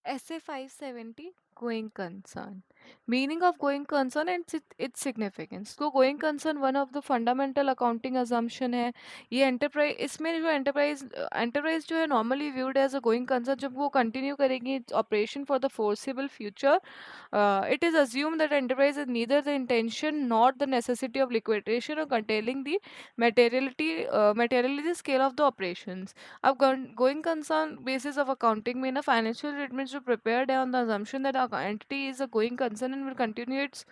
SA 570 going concern. Meaning of going concern and its significance. तो going concern one of the fundamental accounting assumption है. ये enterprise इसमें जो enterprise जो है normally viewed as a going concern जब वो continue करेगी its operation for the foreseeable future. It is assumed that enterprise is neither the intention nor the necessity of liquidation or curtailing the materially the scale of the operations. अब going concern basis of accounting में ना financial statements जो prepared है on the assumption that our entity is a going concern and will continue its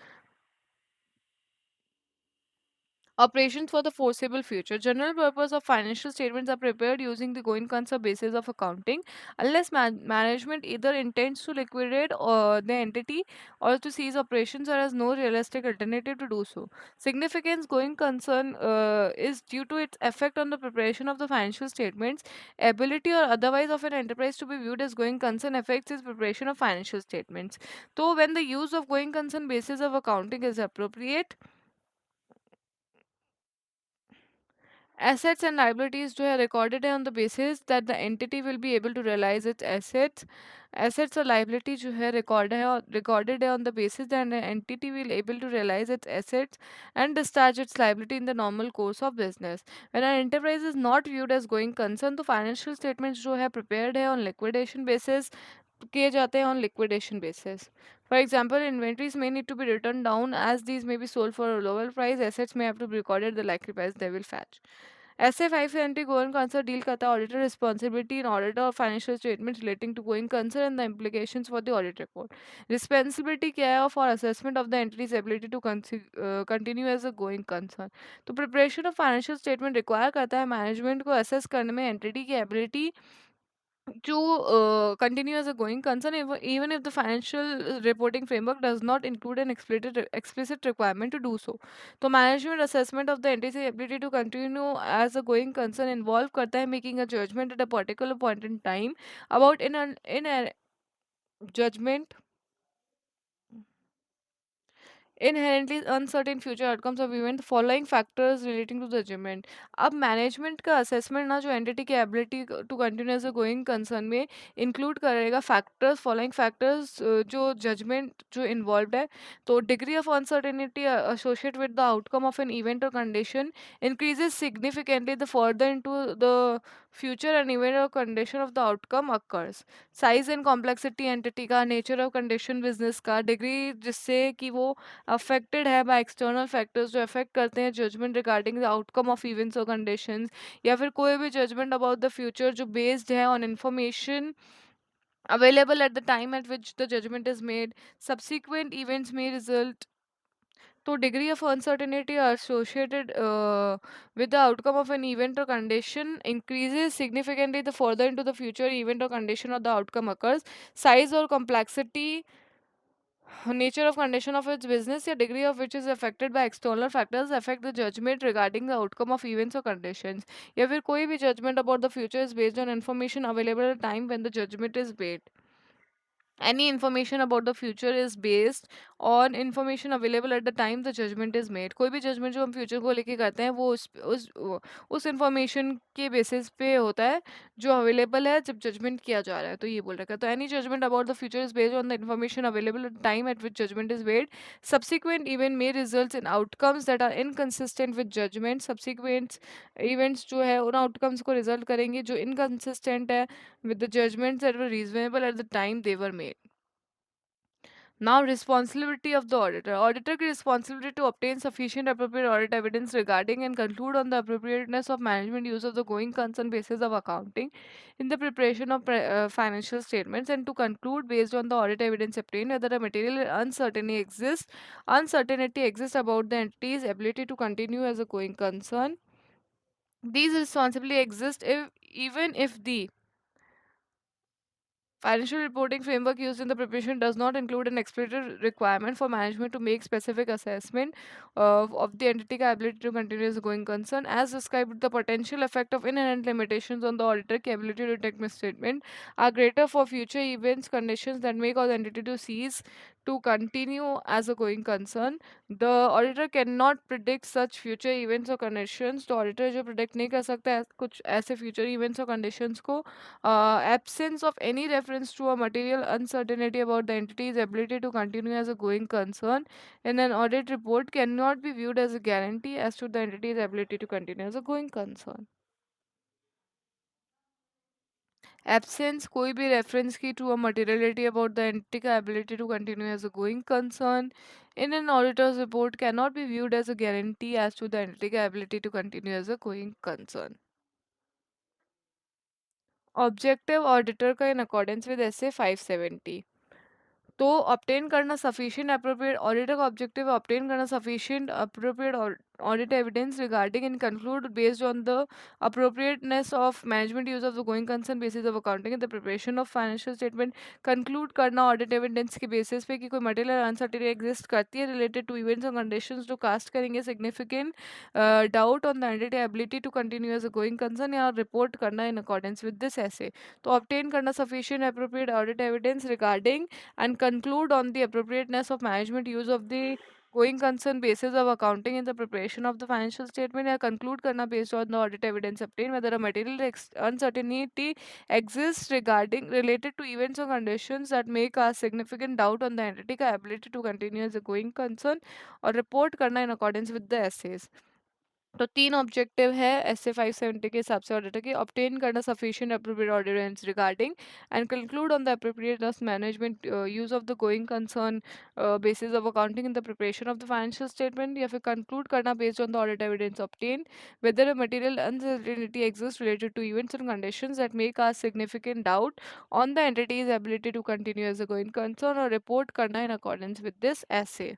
operations for the foreseeable future. General purpose of financial statements are prepared using the going concern basis of accounting unless management either intends to liquidate the entity or to cease operations or has no realistic alternative to do so. Significance going concern is due to its effect on the preparation of the financial statements. Ability or otherwise of an enterprise to be viewed as going concern affects its preparation of financial statements. So when the use of going concern basis of accounting is appropriate, assets and liabilities जो है recorded है on the basis that the entity will be able to realize its assets और liability जो है recorded है on the basis that the entity will able to realize its assets and discharge its liability in the normal course of business. When an enterprise is not viewed as going concern तो financial statements जो है prepared है on liquidation basis किए जाते हैं on liquidation basis. For example, inventories may need to be written down as these may be sold for a lower price. Assets may have to be recorded the likely price they will fetch. ऐसे 570 going concern deal करता है auditor responsibility in auditor और financial statement relating to going concern and the implications for the audit report. Responsibility क्या है for assessment of the entity's ability to continue as a going concern. तो preparation of financial statement require करता है management को assess करने में entity की ability to continue as a going concern even if the financial reporting framework does not include an explicit requirement to do so. तो management assessment of the entity's ability to continue as a going concern involve करता है making a judgment at a particular point in time about in a judgment inherently uncertain future outcomes of event following factors relating to the judgment. अब management का assessment ना जो entity की ability to continue as a going concern में include करेगा factors following factors जो judgment जो involve है. तो degree of uncertainty associate with the outcome of an event और condition increases significantly the further into the future an event or condition of the outcome occurs. Size and complexity entity का nature of condition business का degree जिससे कि वो affected है by external factors जो affect करते हैं judgment regarding the outcome of events और कंडीशंस या फिर कोई भी जजमेंट अबाउट द फ्यूचर जो बेस्ड है on information available at the time at which the judgment is made. Subsequent events may result. So degree of uncertainty associated with the outcome of an event or condition increases significantly the further into the future event or condition or the outcome occurs. Size or complexity nature of condition of its business या degree of which is affected by external factors affect the judgment regarding the outcome of events or conditions या फिर कोई भी judgment about the future is based on information available at the time when the judgment is made. Any information about the future is based on information available at the time the judgment is made. कोई भी judgment जो हम future को लेके करते हैं वो उस information के basis पे होता है जो available है जब judgment किया जा रहा है. तो ये बोल रखा है. तो any judgment about the future is based on the information available at the time at which judgment is made. Subsequent event may result in outcomes that are inconsistent with judgment. Subsequent events जो है उन outcomes को result करेंगे जो inconsistent है with the judgments that were reasonable at the time they were made. Now, responsibility of the auditor. Auditor की responsibility to obtain sufficient appropriate audit evidence regarding and conclude on the appropriateness of management use of the going concern basis of accounting in the preparation of financial statements and to conclude based on the audit evidence obtained whether a material uncertainty exists about the entity's ability to continue as a going concern. These responsibility exist if even if the financial reporting framework used in the preparation does not include an explicit requirement for management to make specific assessment of the entity ability to continue as a going concern. As described, the potential effect of inherent limitations on the auditor ability to take misstatement are greater for future events conditions that may cause entity to cease to continue as a going concern. The auditor cannot predict such future events or conditions. तो auditor जो predict नहीं कर सकता है कुछ ऐसे future events और conditions को absence of any reference reference to a material uncertainty about the entity's ability to continue as a going concern in an audit report cannot be viewed as a guarantee as to the entity's ability to continue as a going concern. Absence कोई भी reference की to a materiality about the entity का ability to continue as a going concern in an auditor's report cannot be viewed as a guarantee as to the entity का ability to continue as a going concern. Objective auditor का in accordance with SA 570. तो obtain करना sufficient appropriate auditor का objective है obtain करना sufficient appropriate audit evidence regarding and conclude based on the appropriateness of management use of the going concern basis of accounting and the preparation of financial statement conclude करना audit evidence के basis पे कि कोई material uncertainty exist करती है related to events और conditions जो cast करेंगे significant doubt on the entity ability to continue as a going concern या रिपोर्ट करना इन अकॉर्डेंस विद दिस ऐसे तो ऑब्टेन करना sufficient appropriate audit evidence regarding and conclude on the appropriateness of management use of the going concern basis of accounting in the preparation of the financial statement या conclude करना based on the audit evidence obtained whether a material uncertainty exists regarding related to events or conditions that may cast significant doubt on the entity का ability to continue as a going concern और report करना in accordance with the essays. तो तीन objective है S A 570 के हिसाब से auditor के ऑब्टेन करना sufficient appropriate ordinance regarding and conclude on the appropriateness management use of the going concern basis of accounting in the preparation of the financial statement या फिर कंक्लूड करना based on the audit evidence obtain whether a material uncertainty exists related to events and conditions that may cast significant doubt on the entity's ability to continue as a going concern or report करना in accordance with this essay.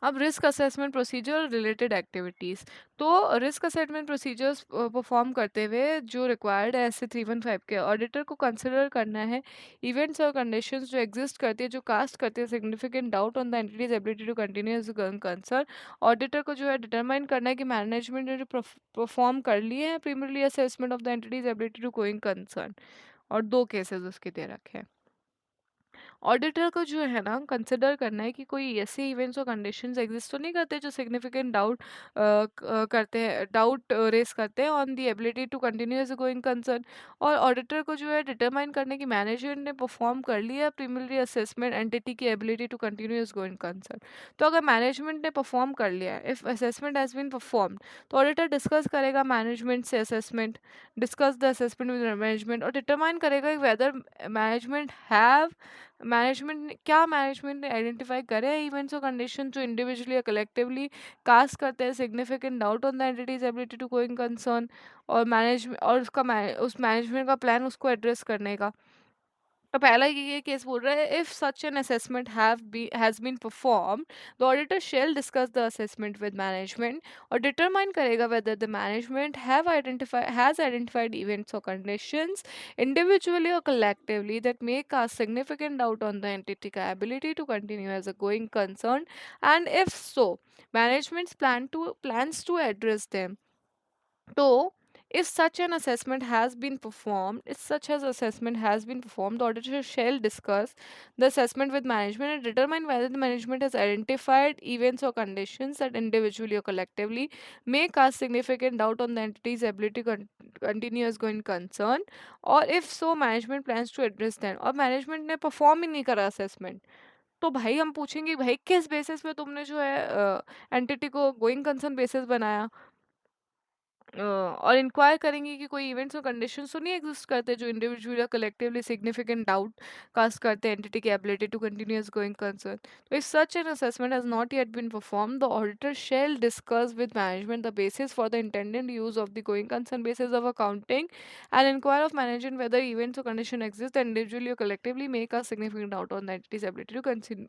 अब risk assessment procedure related activities तो risk assessment procedures perform करते हुए जो required है ऐसे 315 के auditor को कंसिडर करना है इवेंट्स और कंडीशंस जो एग्जिस्ट करती है जो कास्ट करती है significant doubt on the entity's ability to continue as concern auditor को जो है डिटरमाइन करना है कि मैनेजमेंट ने जो परफॉर्म कर लिए हैं preliminary assessment of the entity's ability to going concern और दो केसेस उसके दे रखे हैं ऑडिटर को जो है ना कंसिडर करना है कि कोई ऐसे इवेंट्स और कंडीशंस एग्जिस्ट तो नहीं करते जो सिग्निफिकेंट डाउट करते हैं डाउट रेस करते हैं on the ability to continue as going concern और ऑडिटर को जो है डिटरमाइन करने की मैनेजमेंट ने परफॉर्म कर लिया प्रीमियरी असेसमेंट एंटिटी की ability to continue as going concern तो अगर मैनेजमेंट ने परफॉर्म कर लिया है if assessment has been perform तो ऑडिटर डिस्कस करेगा मैनेजमेंट से assessment discuss the assessment with management और डिटरमाइन करेगा वेदर मैनेजमेंट ने आइडेंटिफाई करे हैं इवेंट्स और कंडीशन जो इंडिविजुअली या कलेक्टिवली कास्ट करते हैं significant doubt on the entity's ability to going concern और मैनेजमेंट और उस मैनेजमेंट का प्लान उसको एड्रेस करने का तो पहला ये केस बोल रहा है if such an assessment has been perform the auditor shall discuss the assessment with management और डिटरमाइन करेगा whether the management has identified events और conditions individually or collectively that may cast significant doubt on the entity ability to continue as a going concern and if so management's plans to address them so, if such as assessment has been performed, the auditor shall discuss the assessment with management and determine whether the management has identified events or conditions that individually or collectively may cast significant doubt on the entity's ability to continue as going concern, or if so, management plans to address them. और management ने perform ही नहीं करा assessment. तो भाई हम पूछेंगे भाई किस बेसिस पे तुमने जो है एंटिटी को गोइंग कंसर्न बेसिस बनाया और इंक्वायर करेंगे कि कोई इवेंट्स और कंडीशंस तो नहीं एग्जिस्ट करते जो इंडिविजुअल या कलेक्टिवली सिग्निफिकेंट डाउट कास्ट करते हैं एंटिटी की ability to continuous going concern तो if such an assessment has not yet been perform the auditor shall discuss with management the basis for the intended use of the going concern basis of accounting and inquire of management whether events और condition exist individually और collectively make a significant doubt on the entity's ability to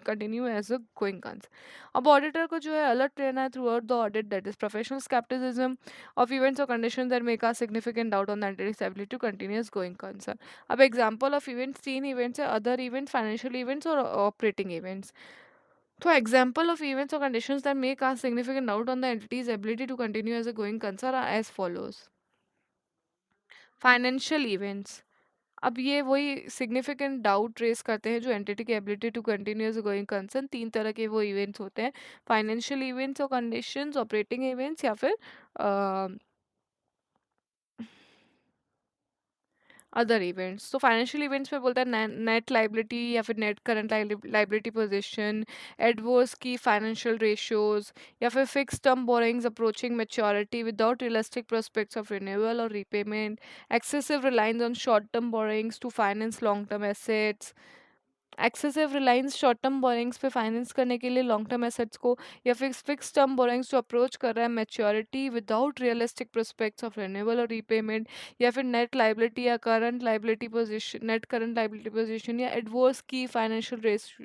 continue as a going concern अब auditor को जो है alert रहना है through out the audit that is professional scepticism of events or conditions that make a significant doubt on the entity's ability to continue as going concern. अब example of events, seen events है other events, financial events or operating events. So example of events or conditions that make a significant doubt on the entity's ability to continue as a going concern are as follows. Financial events. अब ये वही significant doubt rays करते हैं जो entity की ability to continue as a going concern. 3 तरह के वो इवेंट्स होते हैं, फाइनेंशियल इवेंट्स और कंडीशंस, ऑपरेटिंग इवेंट्स या फिर अ अदर इवेंट्स। तो फाइनेंशियल इवेंट्स में बोलता है नेट लाइबिलिटी या फिर net current liability position, adverse की फाइनेंशियल रेशियोज या फिर fix term borrowings approaching maturity without realistic prospects of renewal और repayment, excessive reliance on short term borrowings to finance long term assets, excessive Reliance short term borings पे finance करने के लिए long term assets को, या fix term borings जो approach कर रहा है maturity without realistic prospects of renewal और रीपेमेंट, या फिर नेट लाइबिलिटी या current liability position, net current liability position या एडवर्स की फाइनेंशियल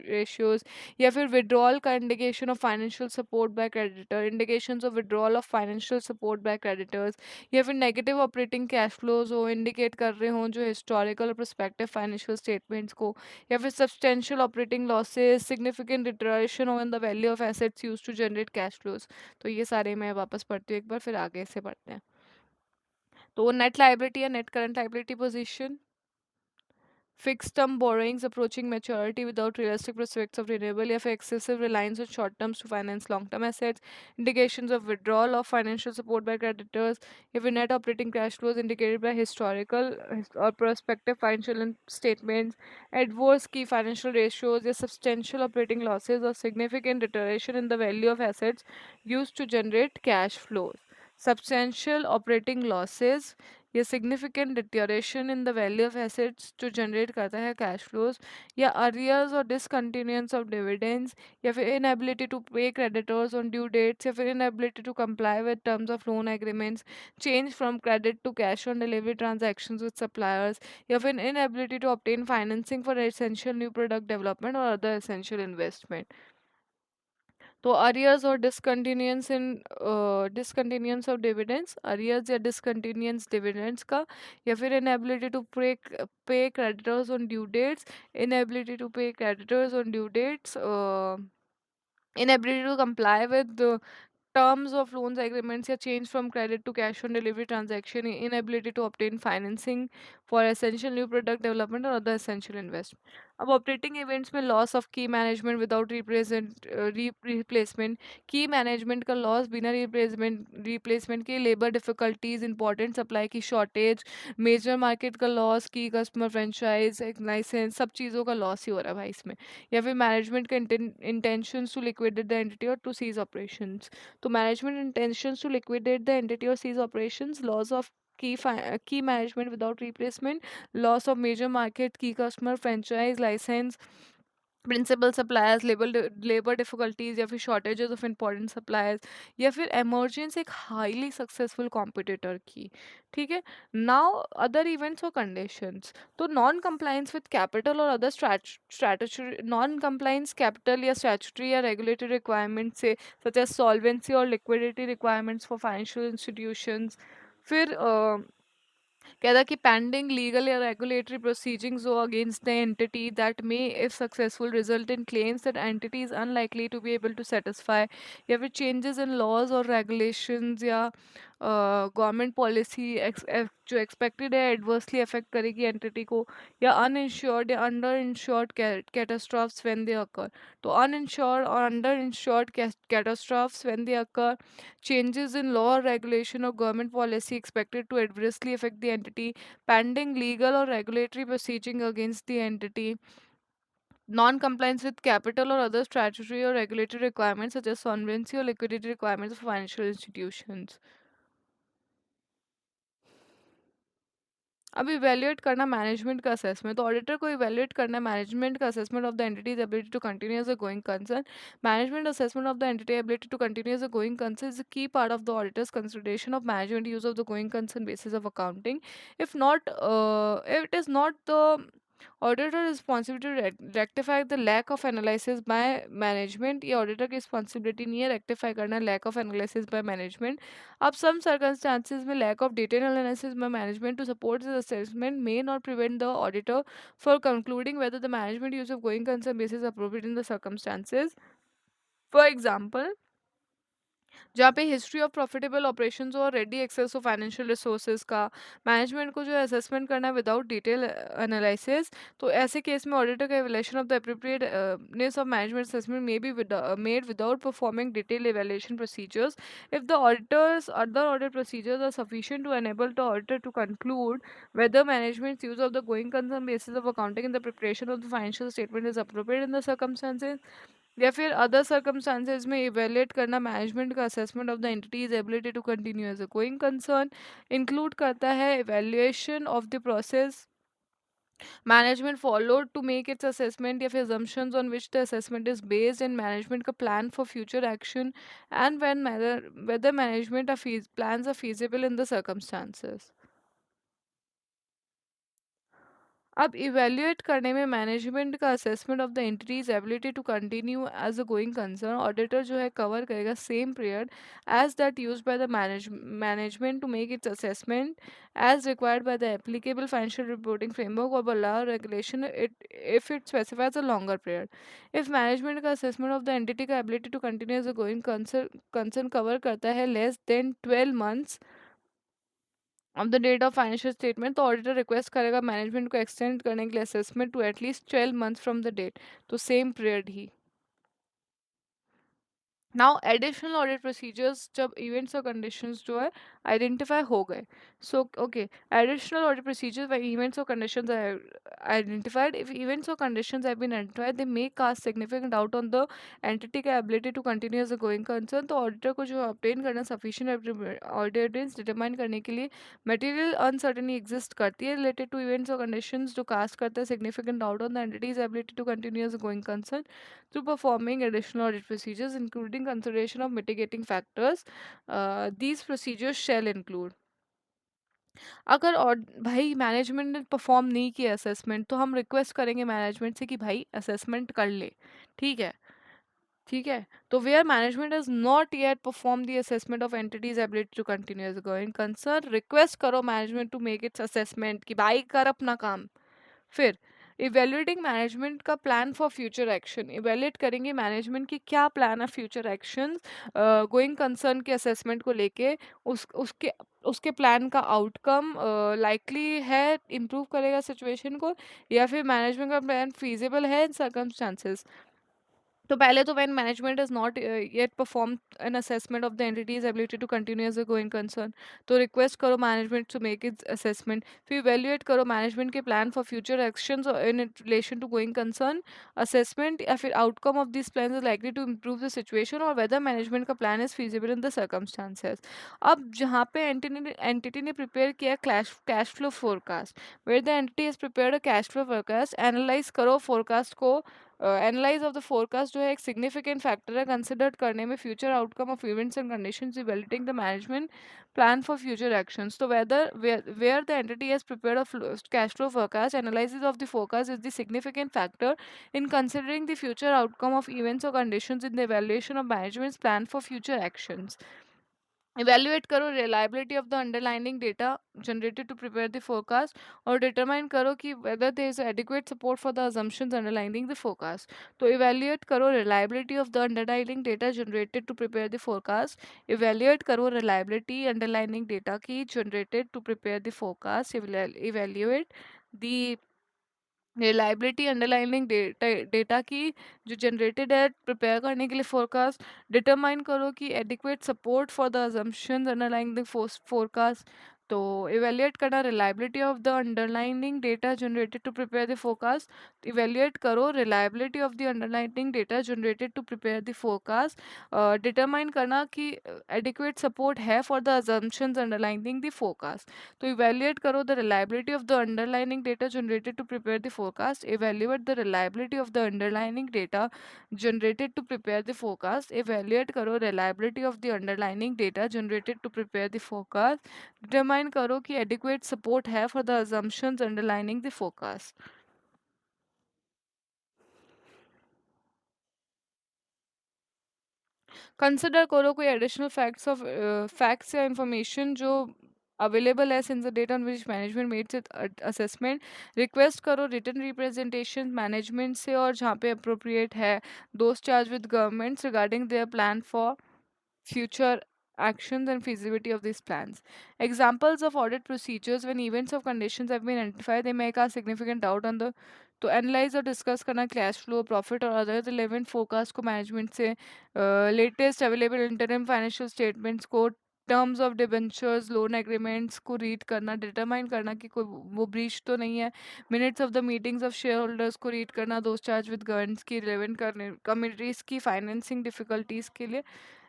रेशियोज, या फिर विड्रॉल का indication of financial support bye creditor, indications of withdrawal of financial support by creditors, या फिर नेगेटिव ऑपरेटिंग कैश फ्लोज हो indicate कर रहे हों जो हिस्टोरिकल और प्रोस्पेक्टिव फाइनेंशियल स्टेटमेंट्स को, या फिर substantial operating losses, significant deterioration in the value of assets used to generate cash flows। तो ये सारे मैं वापस पढ़ती हूँ एक बार, फिर आगे से पढ़ते हैं। तो नेट लाइबिलिटी या net current liability position, fixed term borrowings approaching maturity without realistic prospects of renewal, या फिर excessive reliance on short terms to finance long term assets, indications of withdrawal of financial support by creditors, या फिर net operating cash flows indicated by historical or prospective financial statements, adverse key financial ratios, या substantial operating losses or significant deterioration in the value of assets used to generate cash flows, substantial operating losses या significant deterioration in the value of assets जो generate करता है cash flows, या arrears और discontinuance of dividends, या फिर inability to pay creditors on due dates, या फिर inability to comply with terms of loan agreements, change from credit to cash on delivery transactions with suppliers, या फिर inability to obtain financing for essential new product development और other essential investment. तो arrears और discontinuance of dividends, arrears या डिसकंटिन्यूएंस dividends का, या फिर inability to pay creditors on due dates, inability to pay creditors on due dates, inability to comply with the terms of loans agreements, या change from credit to cash on delivery transaction, inability to obtain financing for essential new product development or other essential investment। अब operating events में loss of की management without replacement, की management का loss बिना replacement के, labour difficulties, important supply की shortage, major market का loss, की कस्टमर फ्रेंचाइज लाइसेंस, सब चीज़ों का लॉस ही हो रहा है भाई इसमें, या फिर मैनेजमेंट का intentions to liquidate the entity और टू सीज ऑपरेशंस। तो management intentions to liquidate the entity और cease operations, loss of key management without replacement, loss of major market, key customer, franchise, license, principal suppliers, labour difficulties, या फिर shortages of important suppliers, या फिर emergence एक highly successful competitor की। ठीक है। Now other events और conditions. तो नॉन कंप्लायंस विद कैपिटल और other strategy, non compliance capital या स्टैट्यूटरी या रेगुलेटरी रिक्वायरमेंट से, सच एज सॉल्वेंसी और liquidity requirements for financial institutions. फिर कहता कि पेंडिंग लीगल या रेगुलेटरी प्रोसीजिंग्स हो against the entity that may if successful result in claims that entity is unlikely to be able to satisfy, या फिर changes in laws और regulations या government policy जो एक्सपेक्टेड है एडवर्सली अफेक्ट करेगी entity को, या अनइंश्योर्ड या under insured catastrophes when they occur. तो अनइंश्योर्ड और under insured catastrophes when they occur, changes in law or regulation or government policy expected to adversely affect the entity, pending legal or regulatory proceeding against the entity, non-compliance with capital or other statutory or regulatory requirements such as solvency or liquidity requirements of financial institutions। अब evaluate करना management का assessment. तो auditor को evaluate करना है management का assessment of the entity's ability to continue as a going concern. Management assessment of the entity ability to continue as a going concern is a key part of the auditor's consideration of management use of the going concern basis of accounting. If not, if it is not the auditor responsibility to rectify the lack of analysis by management, ये auditor की responsibility नहीं है rectify करना lack of analysis by management। अब some circumstances में lack of detailed analysis by management to support this assessment may not prevent the auditor for concluding whether the management use of going concern basis appropriate in the circumstances। For example, जहाँ पे history of profitable operations और ready access of financial resources का management को जो है assessment करना है without detail analysis. तो ऐसे केस में ऑडिटर का evaluation of the appropriateness of management assessment may be made without performing detailed evaluation procedures. If the auditor's other audit procedures are sufficient to enable the auditor to conclude whether management's use of the going concern basis of accounting in the preparation of the financial statement is appropriate in the circumstances, या फिर other circumstances में evaluate करना management का assessment of the entity's ability to continue as a going concern include करता है evaluation of the process management followed to make its assessment, या फिर assumptions on which the assessment is based, and management का plan for future action, and when whether management are plans are feasible in the circumstances. अब evaluate करने में management का assessment of the entity's ability to continue as a going concern auditor जो है cover करेगा same period as that use by the management to make its assessment as required by the applicable financial reporting framework और law regulation it if it specifies a longer period. If management का assessment of the entity का ability to continue as a going concern cover करता है less than 12 months of the date of financial statement, तो auditor request करेगा management को extend करने के लिए assessment to at least 12 months from the date, तो सेम पीरियड ही। नाउ एडिशनल ऑडिट प्रोसीजर्स जब इवेंट्स और कंडीशंस जो है आइडेंटिफाई हो गए, so okay additional audit procedures when events और conditions are identified. If events or conditions have been identified, they may cast significant doubt on the entity का ability to continue as a going concern, तो auditor को जो obtain करना sufficient evidence determine करने के लिए material uncertainty exist करती है रिलेटेड टू इवेंट्स और कंडीशंस जो कास्ट करते हैं significant doubt on the entity's ability to continue as a going concern through performing additional audit procedures, including consideration of mitigating factors. These procedures shall include, अगर और भाई management ने perform नहीं किया असेसमेंट, तो हम रिक्वेस्ट करेंगे मैनेजमेंट से कि भाई असेसमेंट कर ले। ठीक है, ठीक है। तो where management is not yet perform the assessment of entity's ability to continue as going concern, request करो management to make its assessment कि भाई कर अपना काम। फिर इवेल्युएटिंग मैनेजमेंट का plan for future action, evaluate करेंगे मैनेजमेंट की क्या प्लान है फ्यूचर एक्शंस गोइंग कंसर्न के असेसमेंट को लेके, उसके उसके प्लान का आउटकम लाइकली है इम्प्रूव करेगा सिचुएशन को, या फिर मैनेजमेंट का प्लान फीजिबल है इन सर्कमस्टांसेस। तो पहले तो when management is not yet perform an assessment of the entity's ability to continue as a going concern, तो रिक्वेस्ट करो management to make its assessment. फिर इवेल्युएट करो मैनेजमेंट के plan for future actions in relation to going concern assessment, या फिर outcome of this plan is likely to improve the situation और whether management का plan is feasible in the circumstances. अब जहाँ पे एंटिटी ने प्रिपेयर किया cash flow forecast, where the entity is prepared a cash flow forecast, analyse करो forecast को। Analyse of the forecast जो है एक सिग्निफिकेंट फैक्टर है कंसिडर करने में future outcome of events and conditions evaluating the management plan for future actions. तो whether where the entity has prepared a cash flow forecast, analysis of the forecast is the significant factor in considering the future outcome of events or conditions in the evaluation of management's plan for future actions. Evaluate करो reliability of the underlying data generated to prepare the forecast, और determine करो कि whether there is adequate support for the assumptions underlying the forecast. तो evaluate करो reliability of the underlying data generated to prepare the forecast. Evaluate करो reliability underlying data की generated to prepare the forecast. Evaluate the reliability underlining data की जो generated है prepare करने के लिए फोरकास्ट। डिटरमाइन करो कि adequate support for the assumptions underlying the forecast. तो इवेल्युएट करना reliability of the underlining data generated to prepare the forecast. Evaluate करो reliability of the underlining data generated to prepare the forecast. Determine करना कि adequate support है for the assumptions underlining the forecast. तो evaluate करो the reliability of the underlying data generated to prepare the forecast. Evaluate the reliability of the underlying data generated to prepare the forecast. Evaluate करो reliability of the underlying data generated to prepare the forecast. Determine करो कि adequate support है for the assumptions underlying the forecast. Consider करो कोई additional facts या information जो available है since the date on which management mades it assessment. Request करो return representation management से, और जहाँ पे अप्रोप्रिएट है those charge with governments regarding their plan for future actions and feasibility of these plans. Examples of audit procedures: when events or conditions have been identified, they may cast significant doubt on the to analyze or discuss करना cash flow, profit और other relevant forecast को management से latest available interim financial statements को terms of debentures loan agreements को read करना, determine करना कि कोई वो ब्रीच तो नहीं है, minutes of the meetings of shareholders को रीड करना, दोस्त चार्ज विद गवर्नेंस की रिलेवेंट करने कम्युनिटीज़ की फाइनेंसिंग डिफिकल्टीज़ के लिए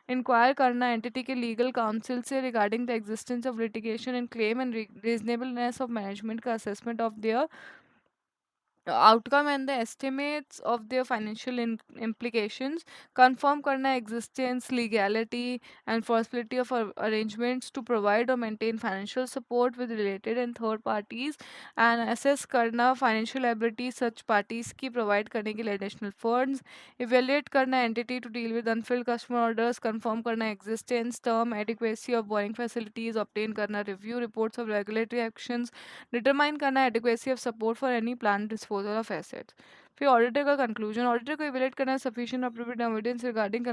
इंक्वायर करना एंटिटी के लीगल काउंसिल से regarding the existence of litigation and claim and reasonableness of management का assessment of their outcome and the estimates of their financial implications, confirm karna existence, legality and possibility of arrangements to provide or maintain financial support with related and third parties, and assess karna financial ability such parties की provide करने के लिए additional funds, evaluate करना entity to deal with unfilled customer orders, confirm करना existence, term adequacy of borrowing facilities, obtain करना review reports of regulatory actions, determine करना adequacy of support for any plan disposal of assets. फिर auditor का conclusion, auditor को evaluate करना sufficient appropriate evidence regarding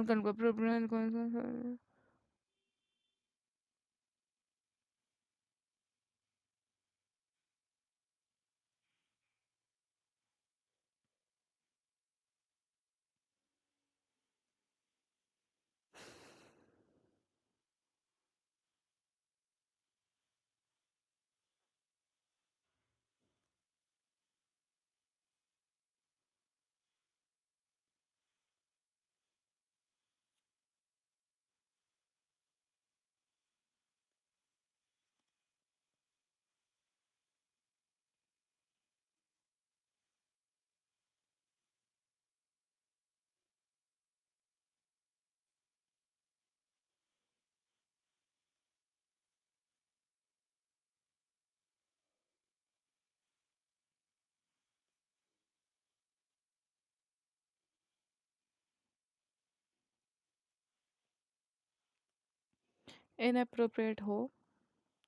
inappropriate हो,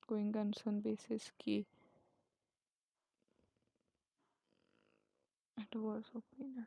going concern basis की adverse opinion.